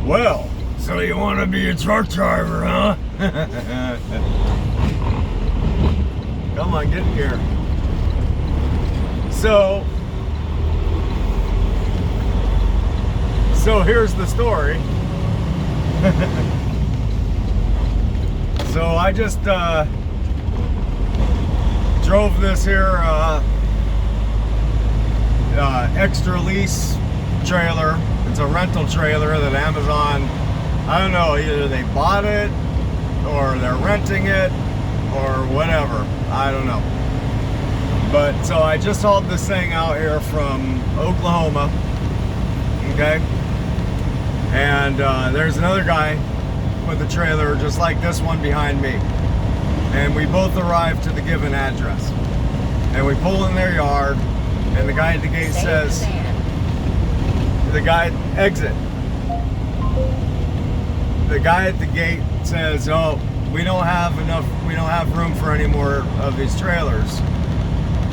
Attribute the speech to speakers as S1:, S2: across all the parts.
S1: Well, so you want to be a truck driver, huh? Come on, get in here. So here's the story. So I just drove this here extra lease trailer. It's a rental trailer that Amazon, I don't know, either they bought it or they're renting it or whatever. I don't know. But so I just hauled this thing out here from Oklahoma. Okay. And there's another guy with a trailer just like this one behind me. And we both arrived to the given address. And we pull in their yard, and the guy at the gate says, the guy, exit. The guy at the gate says, oh, we don't have room for any more of these trailers.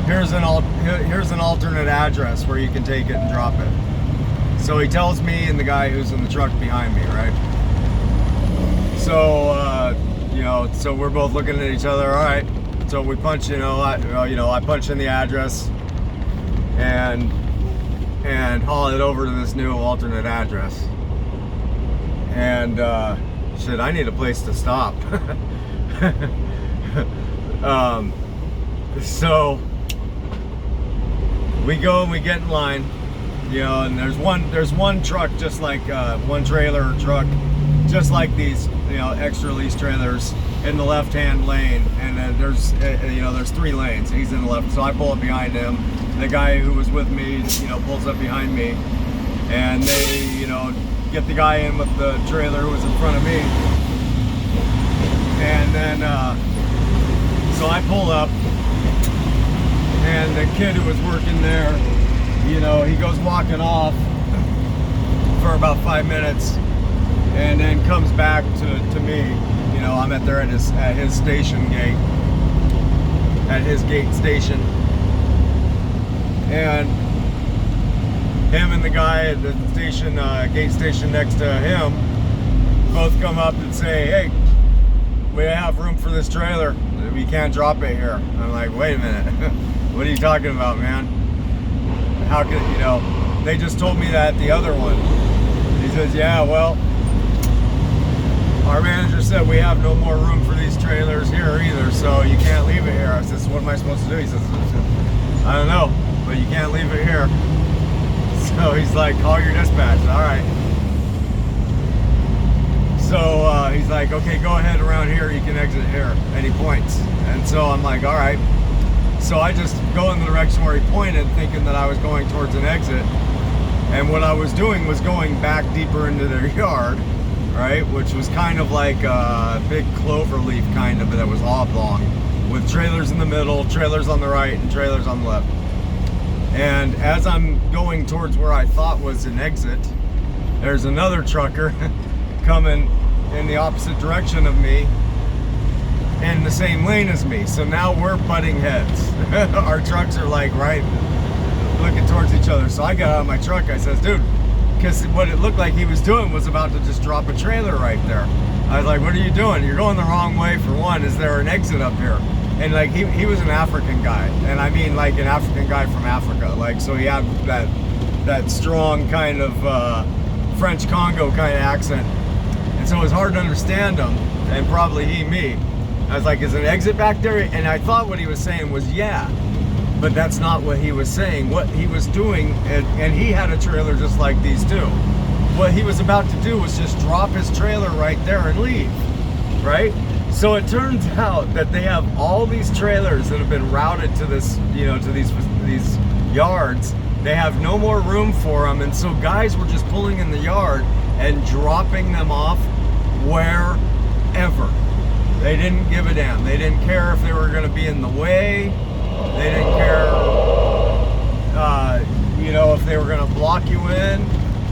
S1: Here's an alternate address where you can take it and drop it. So he tells me and the guy who's in the truck behind me, right? So, so we're both looking at each other. All right. So we punch, I punch in the address and haul it over to this new alternate address. And shit, I need a place to stop. So we go and we get in line. And there's one truck, just like one trailer truck, just like these, extra lease trailers in the left-hand lane, and then there's 3 lanes. He's in the left, so I pull up behind him. The guy who was with me, pulls up behind me, and they, get the guy in with the trailer who was in front of me, and then so I pull up, and the kid who was working there, he goes walking off for about 5 minutes and then comes back to me. I'm at his station gate, at his gate station. And him and the guy at the station, gate station next to him, both come up and say, hey, we have room for this trailer. We can't drop it here. I'm like, wait a minute. What are you talking about, man? How could, they just told me that the other one. He says, yeah, well, our manager said we have no more room for these trailers here either, so you can't leave it here. I says, what am I supposed to do? He says, I don't know, but you can't leave it here. So he's like, call your dispatch. All right. So he's like, okay, go ahead around here. You can exit here. And he points. And so I'm like, all right. So I just go in the direction where he pointed, thinking that I was going towards an exit. And what I was doing was going back deeper into their yard, right? Which was kind of like a big clover leaf kind of, that was oblong, with trailers in the middle, trailers on the right, and trailers on the left. And as I'm going towards where I thought was an exit, there's another trucker coming in the opposite direction of me, in the same lane as me. So now we're butting heads. Our trucks are like right looking towards each other. So I got out of my truck. I says, dude, because what it looked like he was doing was about to just drop a trailer right there. I was like, what are you doing? You're going the wrong way, for one. Is there an exit up here? And like he was an African guy, and I mean like an African guy from Africa. Like, so he had that strong kind of French Congo kind of accent, and so it was hard to understand him, and probably me. I was like, is an exit back there? And I thought what he was saying was yeah, but that's not what he was saying. What he was doing, and he had a trailer just like these two. What he was about to do was just drop his trailer right there and leave, right? So it turns out that they have all these trailers that have been routed to this, to these yards. They have no more room for them, and so guys were just pulling in the yard and dropping them off wherever. They didn't give a damn. They didn't care if they were going to be in the way. They didn't care, if they were going to block you in.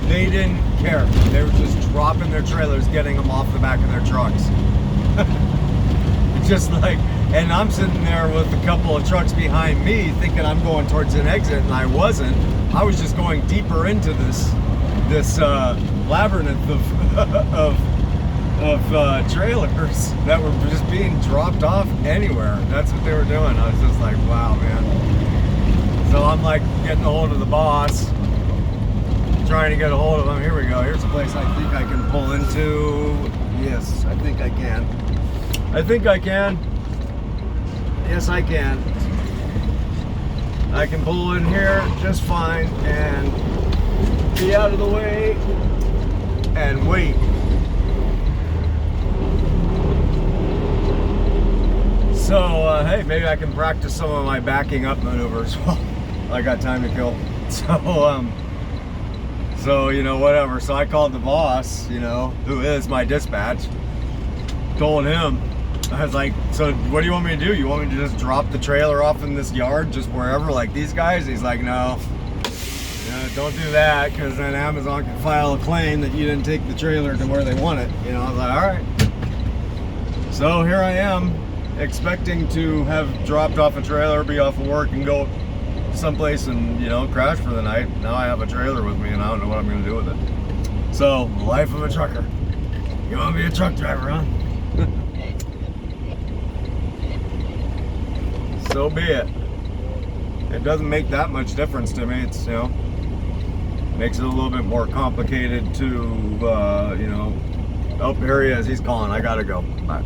S1: They didn't care. They were just dropping their trailers, getting them off the back of their trucks. Just like, and I'm sitting there with a couple of trucks behind me thinking I'm going towards an exit, and I wasn't. I was just going deeper into this this labyrinth of trailers that were just being dropped off anywhere. That's what they were doing. I was just like, wow, man. So I'm like getting a hold of the boss, trying to get a hold of him. Here we go. Here's a place I think I can pull into. Yes, I think I can. I think I can. Yes, I can. I can pull in here just fine and be out of the way and wait. So, hey, maybe I can practice some of my backing up maneuvers while I got time to kill. So, you know, whatever. So I called the boss, you know, who is my dispatch, told him, I was like, so what do you want me to do? You want me to just drop the trailer off in this yard, just wherever, like these guys? He's like, no, don't do that, because then Amazon can file a claim that you didn't take the trailer to where they want it. You know, I was like, all right. So here I am, expecting to have dropped off a trailer, be off of work, and go someplace and, you know, crash for the night. Now I have a trailer with me, and I don't know what I'm going to do with it. So, life of a trucker. You want to be a truck driver, huh? So be it. It doesn't make that much difference to me. It's, you know, makes it a little bit more complicated to, you know, oh, here he is. He's calling. I gotta go. Bye.